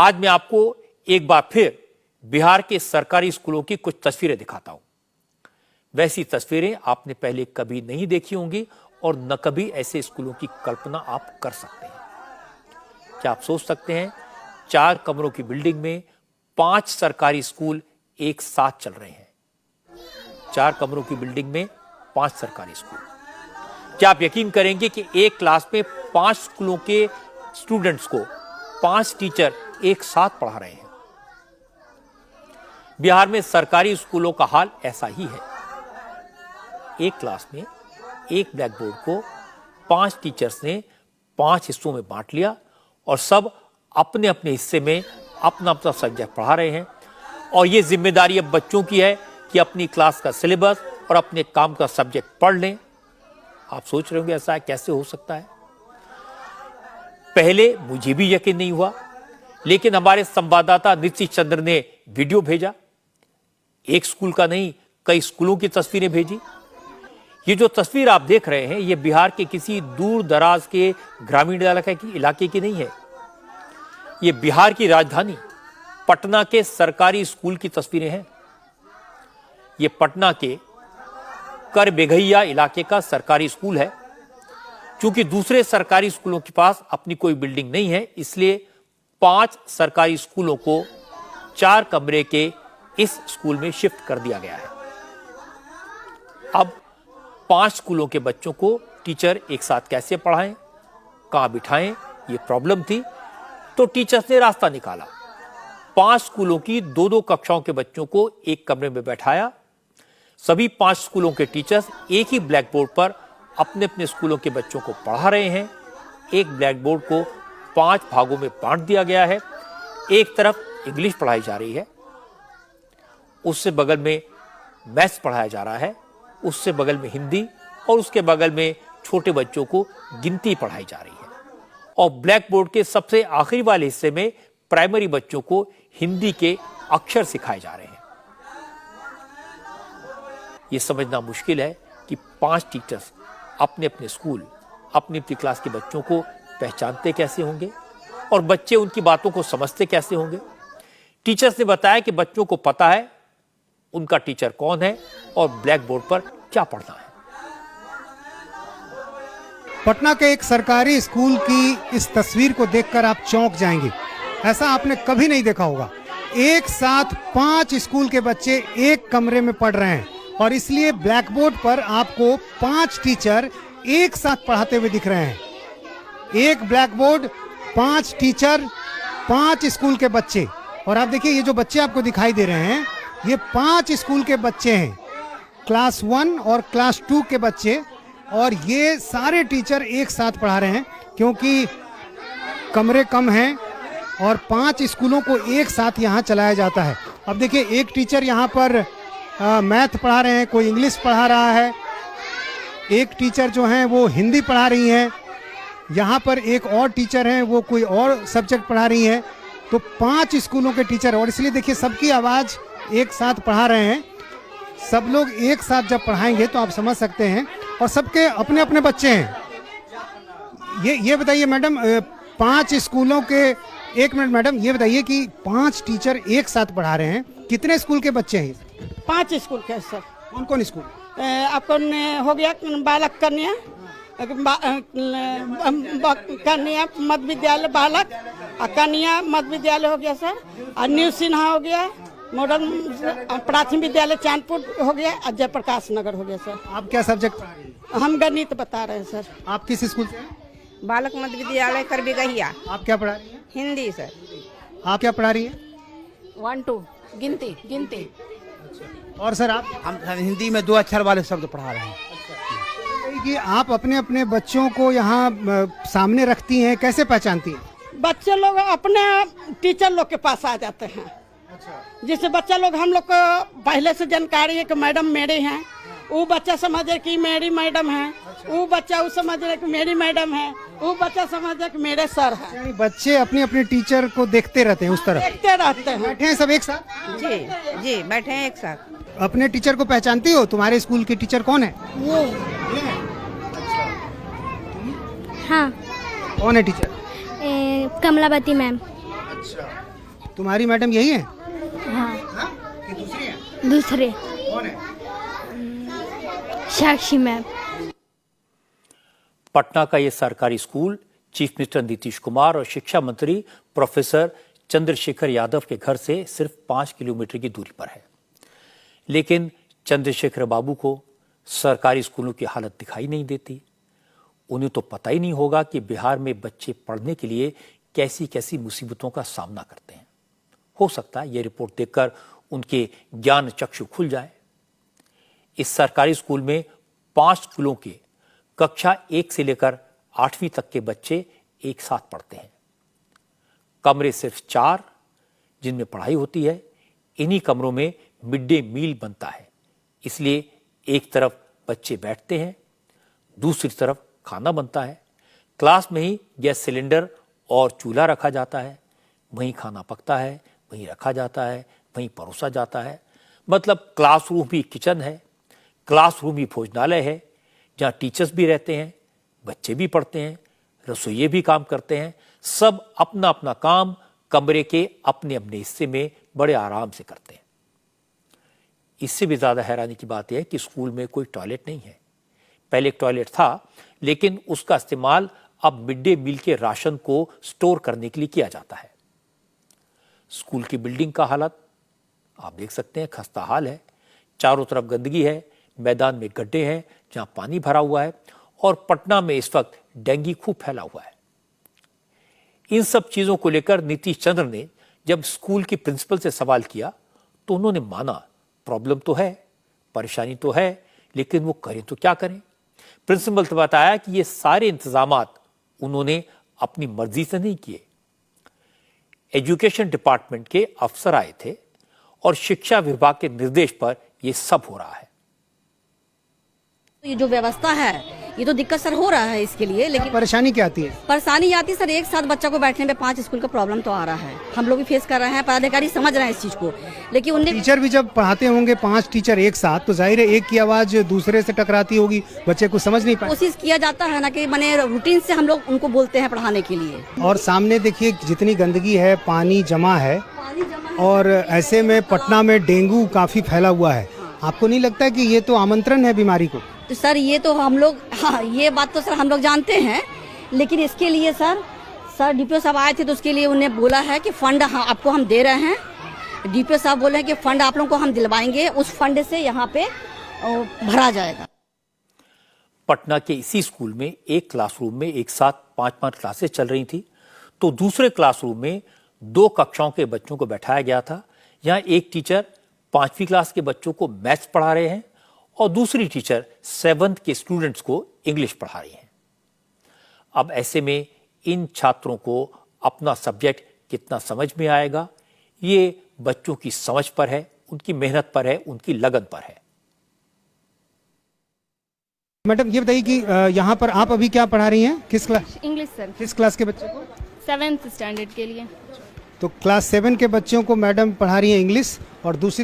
आज मैं आपको एक बार फिर बिहार के सरकारी स्कूलों की कुछ तस्वीरें दिखाता हूं। वैसी तस्वीरें आपने पहले कभी नहीं देखी होंगी और न कभी ऐसे स्कूलों की कल्पना आप कर सकते हैं। क्या आप सोच सकते हैं 4 कमरों की बिल्डिंग में 5 सरकारी स्कूल एक साथ चल रहे हैं। 4 कमरों की बिल्डिंग में 5 सरकारी स्कूल। क्या आप यकीन करेंगे कि एक क्लास में 5 स्कूलों के स्टूडेंट्स को 5 टीचर एक साथ पढ़ा रहे हैं। बिहार में सरकारी स्कूलों का हाल ऐसा ही है। एक क्लास में एक ब्लैक बोर्ड को 5 टीचर्स ने 5 हिस्सों में बांट लिया और सब अपने अपने हिस्से में अपना अपना सब्जेक्ट पढ़ा रहे हैं। और यह जिम्मेदारी अब बच्चों की है कि अपनी क्लास का सिलेबस और अपने काम का सब्जेक्ट पढ़ लें। आप सोच रहे होंगे ऐसा कैसे हो सकता है। पहले मुझे भी यकीन नहीं हुआ, लेकिन हमारे संवाददाता नीतीश चंद्र ने वीडियो भेजा। एक स्कूल का नहीं, कई स्कूलों की तस्वीरें भेजी। ये जो तस्वीर आप देख रहे हैं, ये बिहार के किसी दूर दराज के ग्रामीण इलाके की नहीं है। ये बिहार की राजधानी पटना के सरकारी स्कूल की तस्वीरें हैं। ये पटना के करबेघैया इलाके का सरकारी स्कूल है। क्योंकि दूसरे सरकारी स्कूलों के पास अपनी कोई बिल्डिंग नहीं है, इसलिए 5 सरकारी स्कूलों को 4 कमरे के इस स्कूल में शिफ्ट कर दिया गया है। अब 5 स्कूलों के बच्चों को टीचर एक साथ कैसे पढ़ाएं, कहां बिठाएं, ये प्रॉब्लम थी। तो टीचर्स ने रास्ता निकाला। 5 स्कूलों की 2-2 कक्षाओं के बच्चों को एक कमरे में बैठाया। सभी 5 स्कूलों के टीचर्स एक ही ब्लैक बोर्ड पर अपने अपने स्कूलों के बच्चों को पढ़ा रहे हैं। एक ब्लैक बोर्ड को 5 भागों में बांट दिया गया है। एक तरफ इंग्लिश पढ़ाई जा रही है, उससे बगल में मैथ्स पढ़ाया जा रहा है, उससे बगल में हिंदी और उसके बगल में छोटे बच्चों को गिनती पढ़ाई जा रही है। और ब्लैक बोर्ड के सबसे आखिरी वाले हिस्से में प्राइमरी बच्चों को हिंदी के अक्षर सिखाए जा रहे हैं। यह समझना मुश्किल है कि 5 टीचर्स अपने अपने स्कूल, अपनी अपनी क्लास के बच्चों को पहचानते कैसे होंगे और बच्चे उनकी बातों को समझते कैसे होंगे। टीचर्स ने बताया कि बच्चों को पता है उनका टीचर कौन है और ब्लैक बोर्ड पर क्या पढ़ना है। पटना के एक सरकारी स्कूल की इस तस्वीर को देखकर आप चौंक जाएंगे। ऐसा आपने कभी नहीं देखा होगा। एक साथ 5 स्कूल के बच्चे एक कमरे में पढ़ रहे हैं और इसलिए ब्लैक बोर्ड पर आपको 5 टीचर एक साथ पढ़ाते हुए दिख रहे हैं। एक ब्लैक बोर्ड, 5 टीचर, 5 स्कूल के बच्चे। और आप देखिए, ये जो बच्चे आपको दिखाई दे रहे हैं, ये 5 स्कूल के बच्चे हैं, क्लास 1 और क्लास 2 के बच्चे। और ये सारे टीचर एक साथ पढ़ा रहे हैं क्योंकि कमरे कम हैं और 5 स्कूलों को एक साथ यहाँ चलाया जाता है। अब देखिए, एक टीचर यहाँ पर मैथ पढ़ा रहे हैं, कोई इंग्लिश पढ़ा रहा है, एक टीचर जो हैं वो हिंदी पढ़ा रही हैं, यहाँ पर एक और टीचर हैं वो कोई और सब्जेक्ट पढ़ा रही हैं। तो 5 स्कूलों के टीचर, और इसलिए देखिए सबकी आवाज़ एक साथ पढ़ा रहे हैं। सब लोग एक साथ जब पढ़ाएंगे तो आप समझ सकते हैं। और सबके अपने अपने बच्चे हैं। ये बताइए मैडम, 5 स्कूलों के, एक मिनट मैडम, ये बताइए कि 5 टीचर एक साथ पढ़ा रहे हैं, कितने स्कूल के बच्चे हैं? 5 स्कूल के सर। कौन कौन स्कूल? आपको हो गया बालक कन्या, कन्या मध्य विद्यालय बालक, कन्या मध्य विद्यालय हो गया सर, और न्यू सिन्हा हो गया, मॉडर्न प्राथमिक विद्यालय चांदपुर हो गया, और जयप्रकाश नगर हो गया सर। आप क्या सब्जेक्ट पढ़ा रही हैं? हम गणित बता रहे हैं सर। आप किस स्कूल से हैं? बालक मध्य विद्यालय करबेघैया। आप क्या पढ़ा रही हैं? हिंदी सर। आप क्या पढ़ा रही हैं? 1 2 गिनती। और सर आप? हम हिंदी में 2 अक्षर वाले शब्द पढ़ा रहे हैं। कि आप अपने अपने बच्चों को यहाँ सामने रखती हैं, कैसे पहचानती हैं? बच्चे लोग अपने टीचर लोग के पास आ जाते हैं। जिससे बच्चा लोग, हम लोग को पहले से जानकारी है कि मैडम मेरे हैं, वो बच्चा समझ रहे कि मेरी मैडम है, वो बच्चा समझ रहे कि मेरी मैडम है, वो बच्चा समझ रहे कि मेरे सर है। यानी बच्चे अपने अपने टीचर को देखते रहते हैं, उस तरह देखते रहते हैं। बैठे हैं सब एक साथ? जी बैठे हैं एक साथ। अपने टीचर को पहचानती हो? तुम्हारे स्कूल की टीचर कौन है? ये हाँ। कौन है टीचर? कमलावती मैम। अच्छा, तुम्हारी मैडम यही है? हाँ, कि दूसरी है? दूसरे कौन है? साक्षी मैम। पटना का ये सरकारी school chief minister Nitish Kumar और शिक्षा मंत्री प्रोफेसर चंद्रशेखर यादव के घर से सिर्फ 5 किलोमीटर की दूरी पर है। लेकिन चंद्रशेखर बाबू को सरकारी स्कूलों की हालत दिखाई नहीं देती। उन्हें तो पता ही नहीं होगा कि बिहार में बच्चे पढ़ने के लिए कैसी कैसी मुसीबतों का सामना करते हैं। हो सकता है यह रिपोर्ट देखकर उनके ज्ञान चक्षु खुल जाए। इस सरकारी स्कूल में 5 स्कूलों के कक्षा 1 से लेकर 8वीं तक के बच्चे एक साथ पढ़ते हैं। कमरे सिर्फ 4 जिनमें पढ़ाई होती है। इन्हीं कमरों में मिड डे मील बनता है, इसलिए एक तरफ बच्चे बैठते हैं, दूसरी तरफ खाना बनता है। क्लास में ही गैस सिलेंडर और चूल्हा रखा जाता है, वहीं खाना पकता है, वहीं रखा जाता है, वहीं परोसा जाता है। मतलब क्लासरूम भी किचन है, क्लासरूम ही भोजनालय है, जहाँ टीचर्स भी रहते हैं, बच्चे भी पढ़ते हैं, रसोइये भी काम करते हैं। सब अपना अपना काम कमरे के अपने अपने हिस्से में बड़े आराम से करते हैं। इससे भी ज्यादा हैरानी की बात यह है कि स्कूल में कोई टॉयलेट नहीं है। पहले एक टॉयलेट था, लेकिन उसका इस्तेमाल अब मिड डे मील के राशन को स्टोर करने के लिए किया जाता है। स्कूल की बिल्डिंग का हालत आप देख सकते हैं, खस्ता हाल है। चारों तरफ गंदगी है, मैदान में गड्ढे हैं जहां पानी भरा हुआ है, और पटना में इस वक्त डेंगू खूब फैला हुआ है। इन सब चीजों को लेकर नीतीश चंद्र ने जब स्कूल की प्रिंसिपल से सवाल किया तो उन्होंने माना प्रॉब्लम तो है, परेशानी तो है, लेकिन वो करें तो क्या करें। प्रिंसिपल ने बताया कि ये सारे इंतजामात उन्होंने अपनी मर्जी से नहीं किए। एजुकेशन डिपार्टमेंट के अफसर आए थे और शिक्षा विभाग के निर्देश पर यह सब हो रहा है। ये जो व्यवस्था है ये तो दिक्कत सर हो रहा है इसके लिए, लेकिन परेशानी क्या आती है? परेशानी आती है सर, एक साथ बच्चा को बैठने में 5 स्कूल का प्रॉब्लम तो आ रहा है। हम लोग भी फेस कर रहे हैं, पदाधिकारी समझ रहे हैं इस चीज को, लेकिन उन्हें टीचर भी जब पढ़ाते होंगे 5 टीचर एक साथ, तो जाहिर है एक की आवाज दूसरे से टकराती होगी, बच्चे को समझ नहीं पाए। कोशिश किया जाता है ना कि मैंने रूटीन से हम लोग उनको बोलते हैं पढ़ाने के लिए। और सामने देखिए जितनी गंदगी है, पानी जमा है, और ऐसे में पटना में डेंगू काफी फैला हुआ है। आपको नहीं लगता है कि ये तो आमंत्रण है बीमारी को? तो सर ये तो हम लोग, हाँ ये बात तो सर हम लोग जानते हैं, लेकिन इसके लिए सर डीपीओ साहब आए थे तो उसके लिए उन्हें बोला है कि फंड आपको हम दे रहे हैं। डीपीओ साहब बोले हैं कि फंड आप लोगों को हम दिलवाएंगे, उस फंड से यहाँ पे भरा जाएगा। पटना के इसी स्कूल में एक क्लासरूम में एक साथ 5-5 क्लासेस चल रही थी, तो दूसरे क्लासरूम में 2 कक्षाओं के बच्चों को बैठाया गया था। यहाँ एक टीचर 5वीं क्लास के बच्चों को मैथ्स पढ़ा रहे हैं और दूसरी टीचर 7th के स्टूडेंट्स को इंग्लिश पढ़ा रही हैं। अब ऐसे में इन छात्रों को अपना सब्जेक्ट कितना समझ में आएगा, ये बच्चों की समझ पर है, उनकी मेहनत पर है, उनकी लगन पर है। मैडम ये बताइए कि यहाँ पर आप अभी क्या पढ़ा रही हैं? किस क्लास? इंग्लिश सर, किस क्लास के बच्चे को? 7th स्टैंडर्ड के लिए। तो क्लास 7 के बच्चों को मैडम पढ़ा रही हैं इंग्लिश, और दूसरी